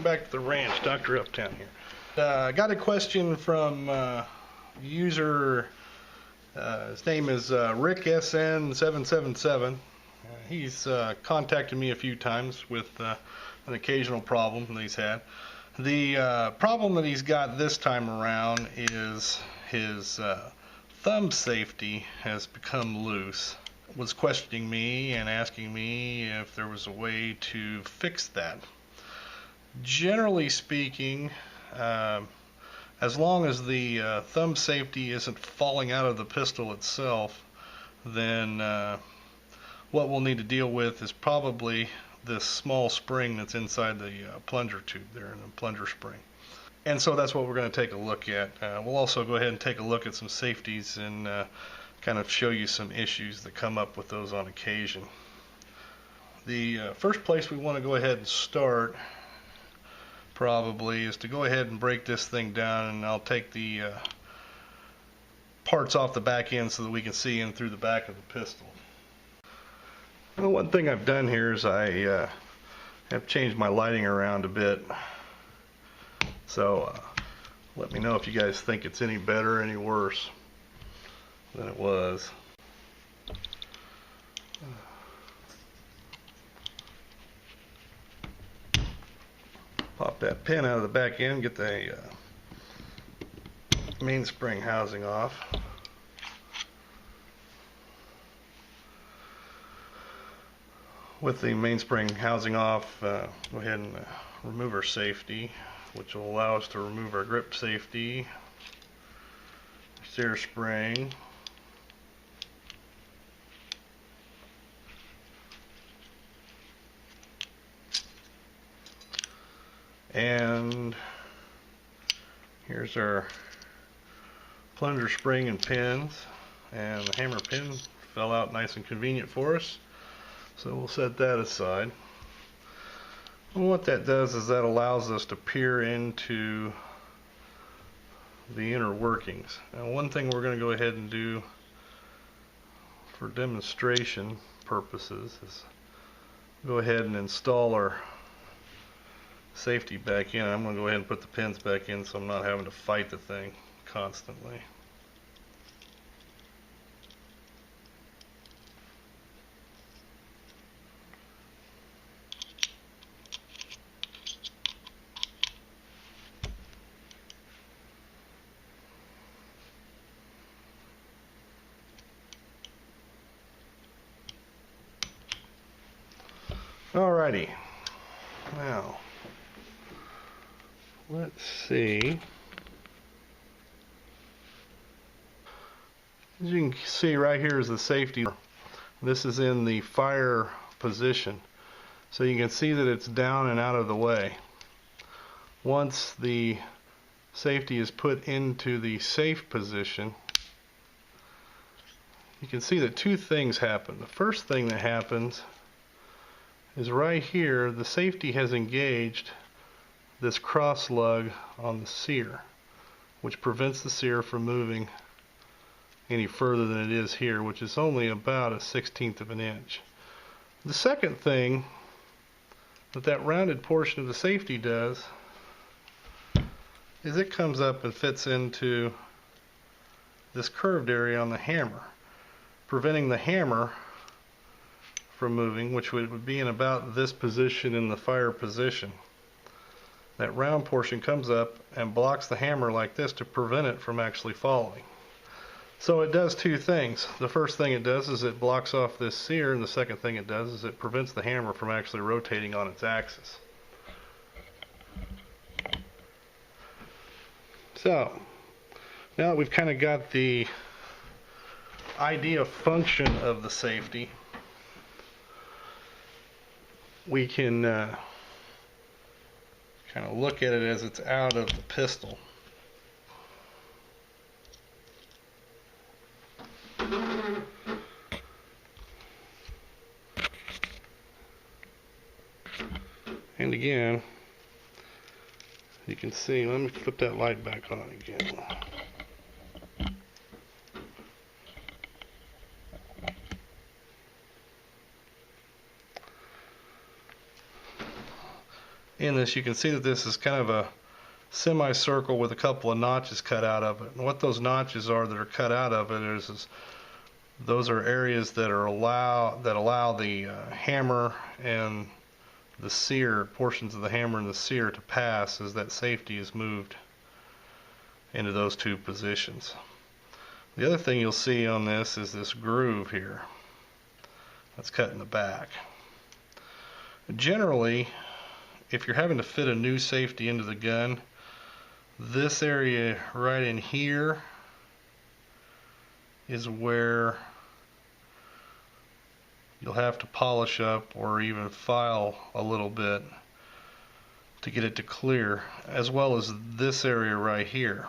welcome back to the ranch. Dr. Uptown here. Got a question from user, his name is Rick SN777. He's contacted me a few times with an occasional problem that he's had. The problem that he's got this time around is his thumb safety has become loose. Was questioning me and asking me if there was a way to fix that. Generally speaking, as long as the thumb safety isn't falling out of the pistol itself, then what we'll need to deal with is probably this small spring that's inside the plunger tube there, in the plunger spring. And so that's what we're going to take a look at. We'll also go ahead and take a look at some safeties and kind of show you some issues that come up with those on occasion. The first place we want to go ahead and start probably is to go ahead and break this thing down, and I'll take the parts off the back end so that we can see in through the back of the pistol. Well, one thing I've done here is I have changed my lighting around a bit, so let me know if you guys think it's any better or any worse than it was. Pop that pin out of the back end, get the mainspring housing off. With the mainspring housing off, go ahead and remove our safety, which will allow us to remove our grip safety, steer spring, and here's our plunger spring and pins, and the hammer pin fell out nice and convenient for us, so we'll set that aside. And what that does is that allows us to peer into the inner workings. Now, one thing we're going to go ahead and do for demonstration purposes is go ahead and install our safety back in. I'm going to go ahead and put the pins back in so I'm not having to fight the thing constantly. Alrighty, now let's see. As you can see, right here is the safety. This is in the fire position, so you can see that it's down and out of the way. Once the safety is put into the safe position, you can see that two things happen. The first thing that happens is right here, the safety has engaged this cross lug on the sear, which prevents the sear from moving any further than it is here, which is only about 1/16 of an inch. The second thing that rounded portion of the safety does is it comes up and fits into this curved area on the hammer, preventing the hammer from moving, which would be in about this position in the fire position. That round portion comes up and blocks the hammer like this to prevent it from actually falling. So it does two things. The first thing it does is it blocks off this sear, and the second thing it does is it prevents the hammer from actually rotating on its axis. So now that we've kind of got the idea function of the safety, we can kind of look at it as it's out of the pistol. And again, you can see, let me flip that light back on again. in this, you can see that this is kind of a semicircle with a couple of notches cut out of it. And what those notches are that are cut out of it is those are areas that allow the hammer and the sear, portions of the hammer and the sear, to pass as that safety is moved into those two positions. The other thing you'll see on this is this groove here that's cut in the back. Generally, if you're having to fit a new safety into the gun, this area right in here is where you'll have to polish up or even file a little bit to get it to clear, as well as this area right here.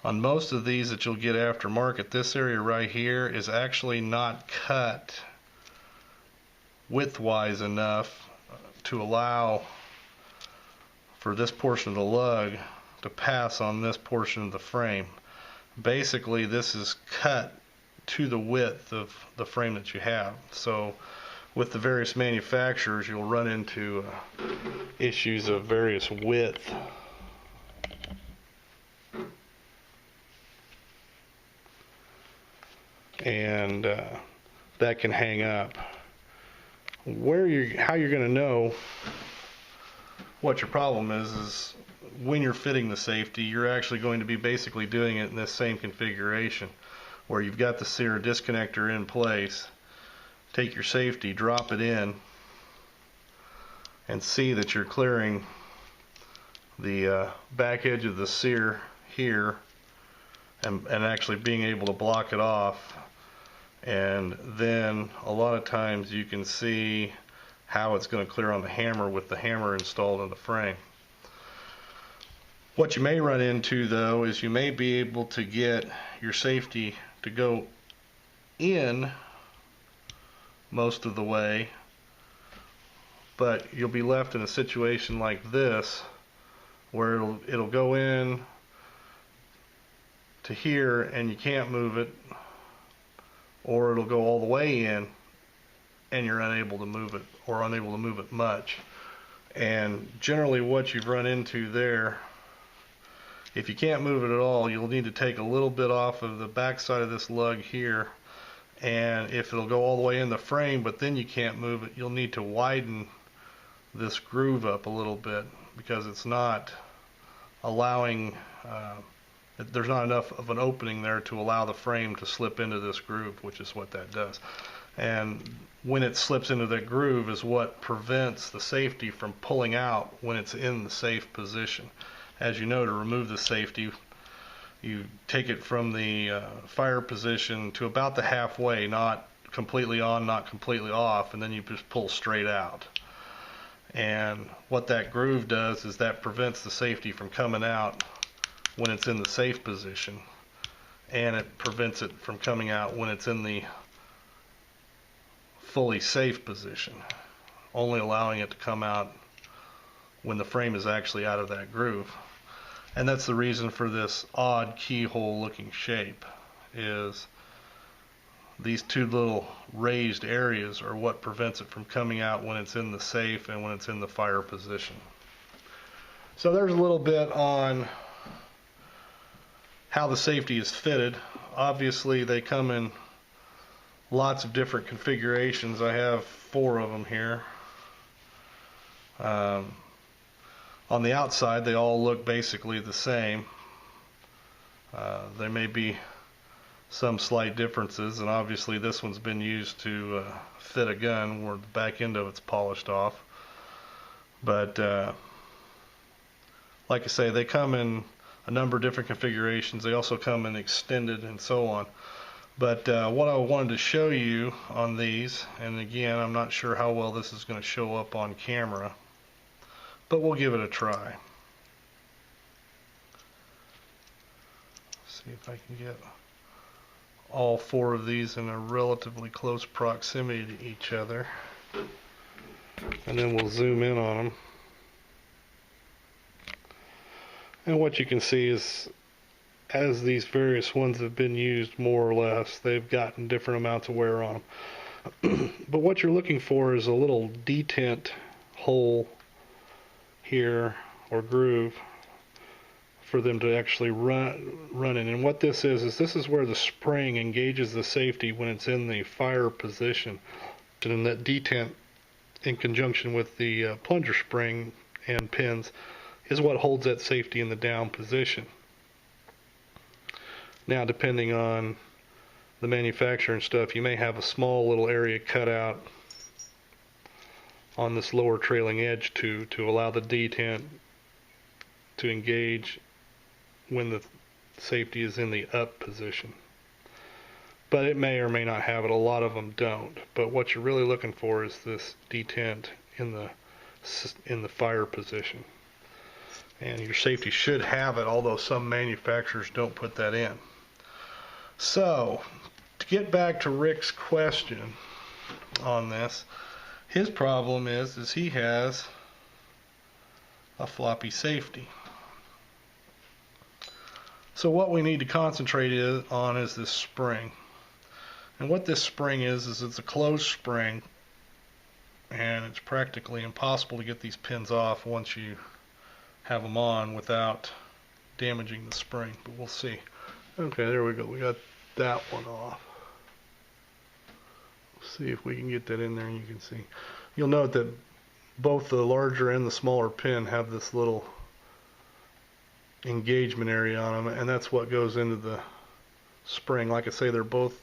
On most of these that you'll get aftermarket, this area right here is actually not cut widthwise enough to allow for this portion of the lug to pass on this portion of the frame. Basically, this is cut to the width of the frame that you have. So with the various manufacturers, you'll run into issues of various width. And that can hang up. How you're going to know what your problem is when you're fitting the safety, you're actually going to be basically doing it in this same configuration, where you've got the sear disconnector in place. Take your safety, drop it in, and see that you're clearing the back edge of the sear here, and actually being able to block it off. And then a lot of times you can see how it's going to clear on the hammer with the hammer installed in the frame. What you may run into, though, is you may be able to get your safety to go in most of the way, but you'll be left in a situation like this where it'll go in to here and you can't move it, or it'll go all the way in and you're unable to move it, or unable to move it much. And generally what you've run into there, if you can't move it at all, you'll need to take a little bit off of the back side of this lug here, and if it'll go all the way in the frame but then you can't move it, you'll need to widen this groove up a little bit, because it's not allowing, there's not enough of an opening there to allow the frame to slip into this groove, which is what that does. And when it slips into that groove is what prevents the safety from pulling out when it's in the safe position. As you know, to remove the safety, you take it from the fire position to about the halfway, not completely on, not completely off, and then you just pull straight out. And what that groove does is that prevents the safety from coming out when it's in the safe position, and it prevents it from coming out when it's in the fully safe position, only allowing it to come out when the frame is actually out of that groove. And that's the reason for this odd keyhole looking shape, is these two little raised areas are what prevents it from coming out when it's in the safe and when it's in the fire position. So there's a little bit on how the safety is fitted. Obviously they come in lots of different configurations. I have 4 of them here. On the outside they all look basically the same. There may be some slight differences, and obviously this one's been used to fit a gun where the back end of it's polished off. But like I say, they come in a number of different configurations. They also come in extended and so on. But what I wanted to show you on these, and again, I'm not sure how well this is going to show up on camera, but we'll give it a try. See if I can get all 4 of these in a relatively close proximity to each other, and then we'll zoom in on them. And what you can see is, as these various ones have been used more or less, they've gotten different amounts of wear on them. But what you're looking for is a little detent hole here, or groove, for them to actually run in. And what this is this is where the spring engages the safety when it's in the fire position. And that detent, in conjunction with the plunger spring and pins, is what holds that safety in the down position. Now, depending on the manufacturer and stuff, you may have a small little area cut out on this lower trailing edge to allow the detent to engage when the safety is in the up position. But it may or may not have it. A lot of them don't. But what you're really looking for is this detent in the fire position. And your safety should have it, although some manufacturers don't put that in. So, to get back to Rick's question on this, his problem is he has a floppy safety. So what we need to concentrate on is this spring. And what this spring is it's a closed spring, and it's practically impossible to get these pins off once you have them on without damaging the spring, but we'll see. Okay, there we go. We got that one off. Let's see if we can get that in there and you can see. You'll note that both the larger and the smaller pin have this little engagement area on them, and that's what goes into the spring. Like I say, they're both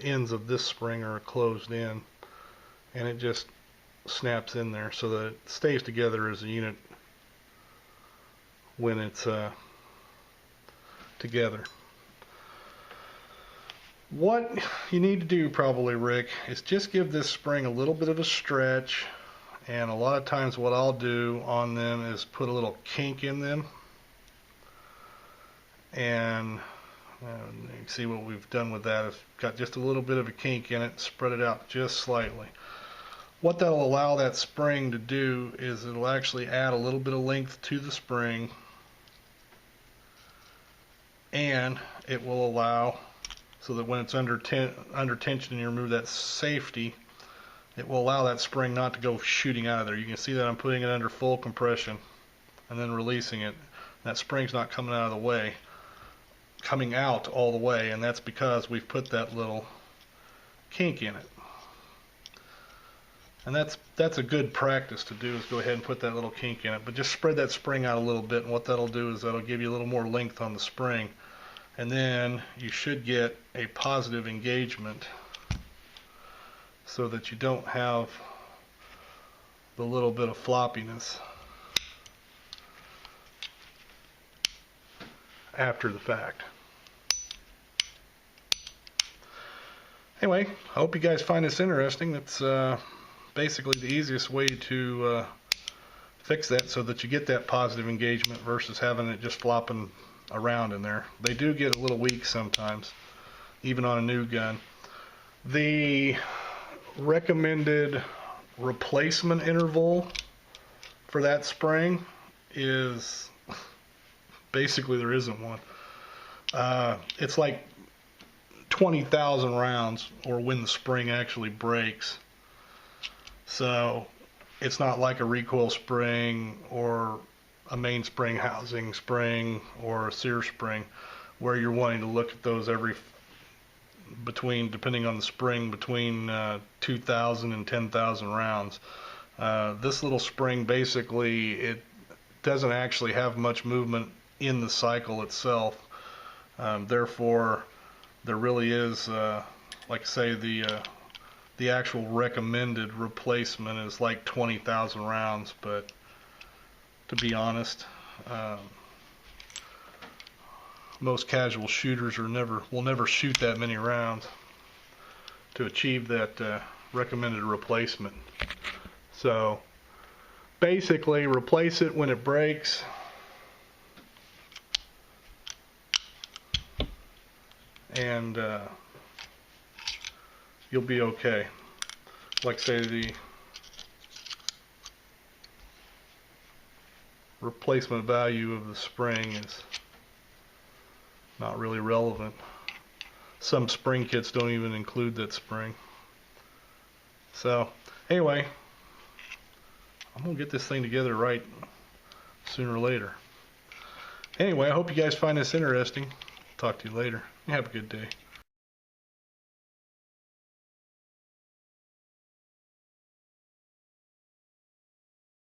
ends of this spring are closed in, and it just snaps in there so that it stays together as a unit when it's together. What you need to do probably, Rick, is just give this spring a little bit of a stretch, and a lot of times what I'll do on them is put a little kink in them, and you can see what we've done with that. It's got just a little bit of a kink in it, spread it out just slightly. What that'll allow that spring to do is it'll actually add a little bit of length to the spring, and it will allow so that when it's under tension and you remove that safety, it will allow that spring not to go shooting out of there. You can see that I'm putting it under full compression and then releasing it. That spring's not coming out all the way, and that's because we've put that little kink in it. And that's a good practice to do, is go ahead and put that little kink in it, but just spread that spring out a little bit, and what that'll do is that'll give you a little more length on the spring, and then you should get a positive engagement so that you don't have the little bit of floppiness after the fact. Anyway, I hope you guys find this interesting. That's basically the easiest way to fix that so that you get that positive engagement versus having it just flopping around in there. They do get a little weak sometimes, even on a new gun. The recommended replacement interval for that spring is basically there isn't one. It's like 20,000 rounds, or when the spring actually breaks. So it's not like a recoil spring or a mainspring housing spring or a sear spring where you're wanting to look at those depending on the spring, between 2,000 and 10,000 rounds. This little spring, basically, it doesn't actually have much movement in the cycle itself. Therefore, there really is, like I say, the actual recommended replacement is like 20,000 rounds, but to be honest, most casual shooters will never shoot that many rounds to achieve that recommended replacement. So basically, replace it when it breaks, and you'll be okay. Like I say, the replacement value of the spring is not really relevant. Some spring kits don't even include that spring. So anyway, I'm going to get this thing together right sooner or later. Anyway, I hope you guys find this interesting. Talk to you later. You have a good day.